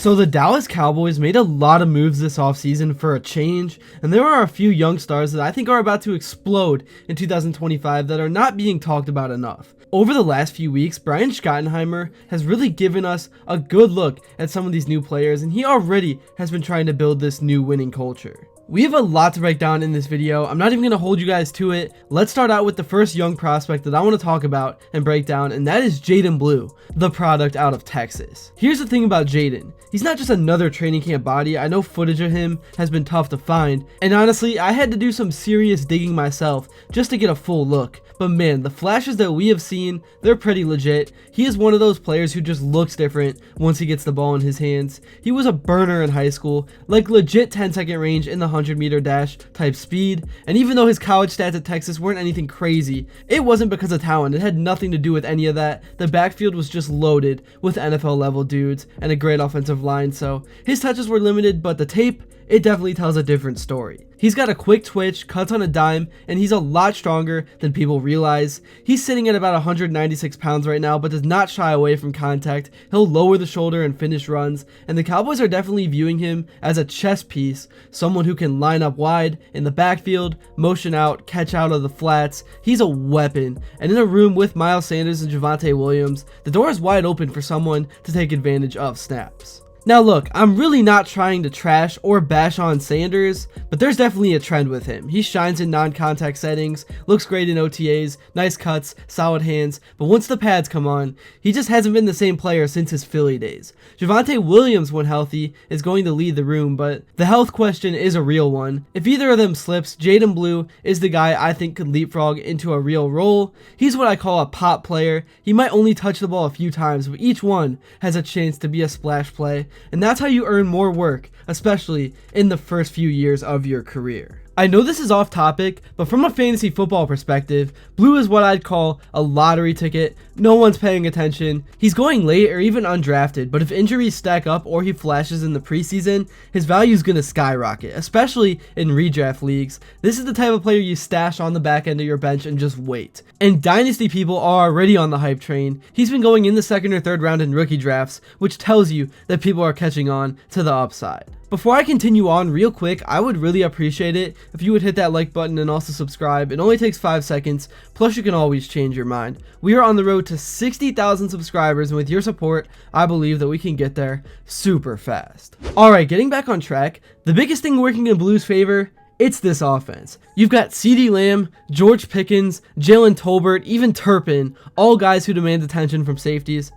So the Dallas Cowboys made a lot of moves this offseason for a change, and there are a few young stars that I think are about to explode in 2025 that are not being talked about enough. Over the last few weeks, Brian Schottenheimer has really given us a good look at some of these new players, and he already has been trying to build this new winning culture. We have a lot to break down in this video. I'm not even going to hold you guys to it. Let's start out with the first young prospect that I want to talk about and break down, and that is Jaydon Blue, the product out of Texas. Here's the thing about Jaydon. He's not just another training camp body. I know footage of him has been tough to find, and honestly, I had to do some serious digging myself just to get a full look. But man, the flashes that we have seen, they're pretty legit. He is one of those players who just looks different once he gets the ball in his hands. He was a burner in high school, like legit 10-second range in the 100-meter dash type speed. And even though his college stats at Texas weren't anything crazy, it wasn't because of talent. It had nothing to do with any of that. The backfield was just loaded with NFL level dudes and a great offensive line. So his touches were limited, but the tape, it definitely tells a different story. He's got a quick twitch, cuts on a dime, and he's a lot stronger than people realize. He's sitting at about 196 pounds right now, but does not shy away from contact. He'll lower the shoulder and finish runs, and the Cowboys are definitely viewing him as a chess piece, someone who can line up wide in the backfield, motion out, catch out of the flats. He's a weapon, and in a room with Miles Sanders and Javonte Williams, the door is wide open for someone to take advantage of snaps. Now look, I'm really not trying to trash or bash on Sanders, but there's definitely a trend with him. He shines in non-contact settings, looks great in OTAs, nice cuts, solid hands, but once the pads come on, he just hasn't been the same player since his Philly days. Javonte Williams, when healthy, is going to lead the room, but the health question is a real one. If either of them slips, Jaydon Blue is the guy I think could leapfrog into a real role. He's what I call a pop player. He might only touch the ball a few times, but each one has a chance to be a splash play. And that's how you earn more work, especially in the first few years of your career. I know this is off topic, but from a fantasy football perspective, Blue is what I'd call a lottery ticket. No one's paying attention. He's going late or even undrafted, but if injuries stack up or he flashes in the preseason, his value is going to skyrocket, especially in redraft leagues. This is the type of player you stash on the back end of your bench and just wait. And dynasty people are already on the hype train. He's been going in the second or third round in rookie drafts, which tells you that people are catching on to the upside. Before I continue on, real quick, I would really appreciate it if you would hit that like button and also subscribe. It only takes 5 seconds, plus you can always change your mind. We are on the road to 60,000 subscribers, and with your support, I believe that we can get there super fast. Alright, getting back on track, the biggest thing working in Blue's favor, it's this offense. You've got CeeDee Lamb, George Pickens, Jalen Tolbert, even Turpin, all guys who demand attention from safeties.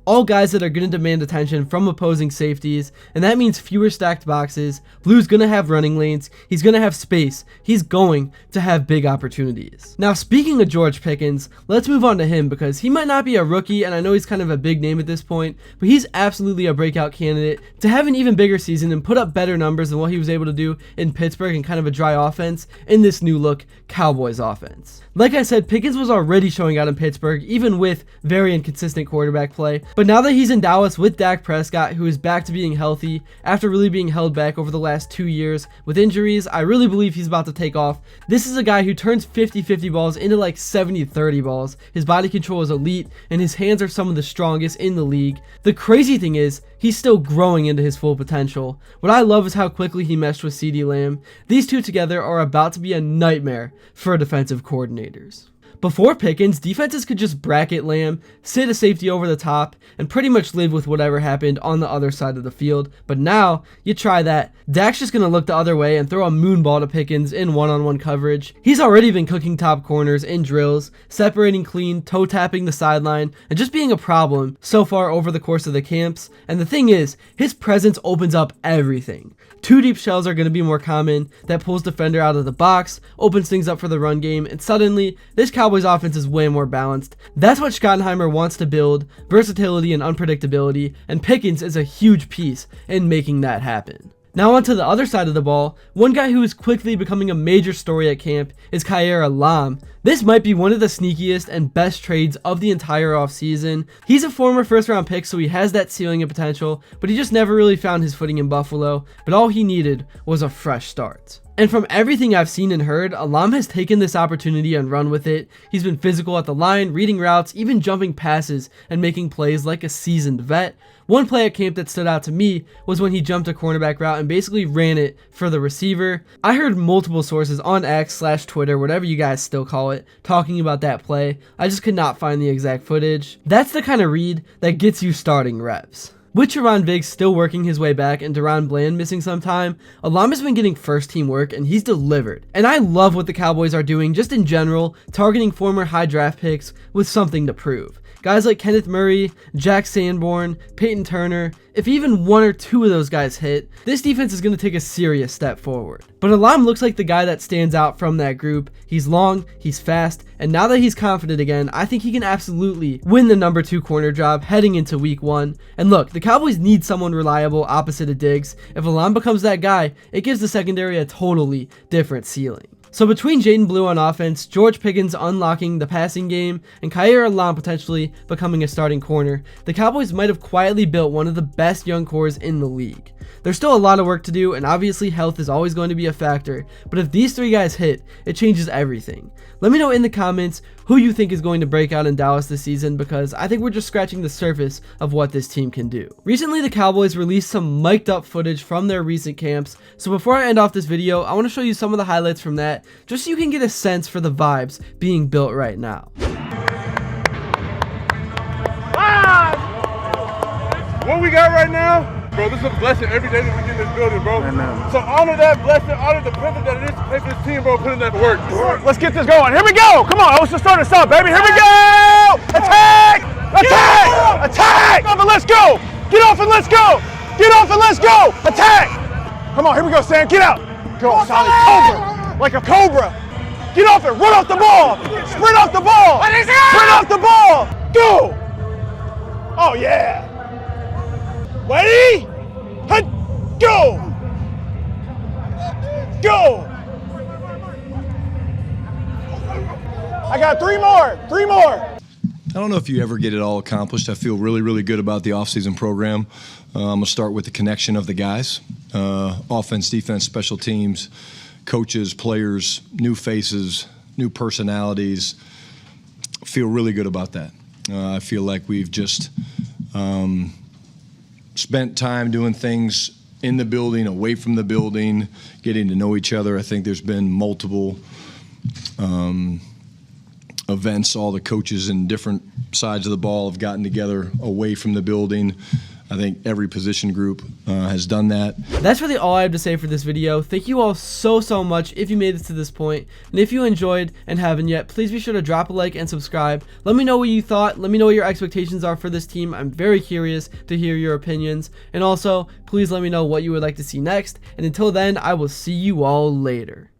All guys that are going to demand attention from opposing safeties, and that means fewer stacked boxes. Blue's going to have running lanes. He's going to have space. He's going to have big opportunities. Now, speaking of George Pickens, let's move on to him because he might not be a rookie, and I know he's kind of a big name at this point, but he's absolutely a breakout candidate to have an even bigger season and put up better numbers than what he was able to do in Pittsburgh and kind of a dry offense in this new look Cowboys offense. Like I said, Pickens was already showing out in Pittsburgh, even with very inconsistent quarterback play. But now that he's in Dallas with Dak Prescott, who is back to being healthy after really being held back over the last 2 years with injuries, I really believe he's about to take off. This is a guy who turns 50-50 balls into like 70-30 balls. His body control is elite, and his hands are some of the strongest in the league. The crazy thing is, he's still growing into his full potential. What I love is how quickly he meshed with CeeDee Lamb. These two together are about to be a nightmare for defensive coordinators. Before Pickens, defenses could just bracket Lamb, sit a safety over the top, and pretty much live with whatever happened on the other side of the field. But now, you try that. Dak's just going to look the other way and throw a moonball to Pickens in one-on-one coverage. He's already been cooking top corners in drills, separating clean, toe-tapping the sideline, and just being a problem so far over the course of the camps. And the thing is, his presence opens up everything. 2 deep shells are going to be more common. That pulls defender out of the box, opens things up for the run game, and suddenly, this Cowboys offense is way more balanced. That's what Schottenheimer wants to build, versatility and unpredictability, and Pickens is a huge piece in making that happen. Now onto the other side of the ball, one guy who is quickly becoming a major story at camp is Kaiir Elam. This might be one of the sneakiest and best trades of the entire offseason. He's a former first-round pick, so he has that ceiling and potential, but he just never really found his footing in Buffalo, but all he needed was a fresh start. And from everything I've seen and heard, Elam has taken this opportunity and run with it. He's been physical at the line, reading routes, even jumping passes and making plays like a seasoned vet. One play at camp that stood out to me was when he jumped a cornerback route and basically ran it for the receiver. I heard multiple sources on X/Twitter, whatever you guys still call it, talking about that play. I just could not find the exact footage. That's the kind of read that gets you starting reps. With Trevon Diggs still working his way back and Deron Bland missing some time, Elam has been getting first team work and he's delivered. And I love what the Cowboys are doing just in general, targeting former high draft picks with something to prove. Guys like Kenneth Murray, Jack Sanborn, Peyton Turner, if even one or two of those guys hit, this defense is going to take a serious step forward. But Elam looks like the guy that stands out from that group. He's long, he's fast, and now that he's confident again, I think he can absolutely win the number 2 corner job heading into week 1. And look, the Cowboys need someone reliable opposite of Diggs. If Elam becomes that guy, it gives the secondary a totally different ceiling. So between Jaydon Blue on offense, George Pickens unlocking the passing game, and Kaiir Elam potentially becoming a starting corner, the Cowboys might have quietly built one of the best young cores in the league. There's still a lot of work to do, and obviously health is always going to be a factor, but if these 3 guys hit, it changes everything. Let me know in the comments who you think is going to break out in Dallas this season, because I think we're just scratching the surface of what this team can do. Recently, the Cowboys released some mic'd up footage from their recent camps, so before I end off this video, I want to show you some of the highlights from that, just so you can get a sense for the vibes being built right now. What we got right now, bro, this is a blessing every day that we get in this building, bro. So honor that blessing, honor the privilege that it is to play for this team, bro, put in that work. Let's get this going. Here we go. Come on, let's just start us up, baby. Here we go. Attack! Attack! Attack! Get off and let's go. Get off and let's go. Get off and let's go. Attack! Come on, here we go, Sam. Get out. Go, solid cobra. Like a cobra. Get off it. Run off the ball. Sprint off the ball. Sprint off the ball. Go. Oh, yeah. Ready? Go! Go! I got 3 more. 3 more. I don't know if you ever get it all accomplished. I feel really, really good about the offseason program. I'm going to start with the connection of the guys. Offense, defense, special teams, coaches, players, new faces, new personalities. Feel really good about that. I feel like we've just spent time doing things in the building, away from the building, getting to know each other. I think there's been multiple events. All the coaches in different sides of the ball have gotten together away from the building. I think every position group has done that. That's really all I have to say for this video. Thank you all so much if you made it to this point. And if you enjoyed and haven't yet, please be sure to drop a like and subscribe. Let me know what you thought. Let me know what your expectations are for this team. I'm very curious to hear your opinions. And also, please let me know what you would like to see next. And until then, I will see you all later.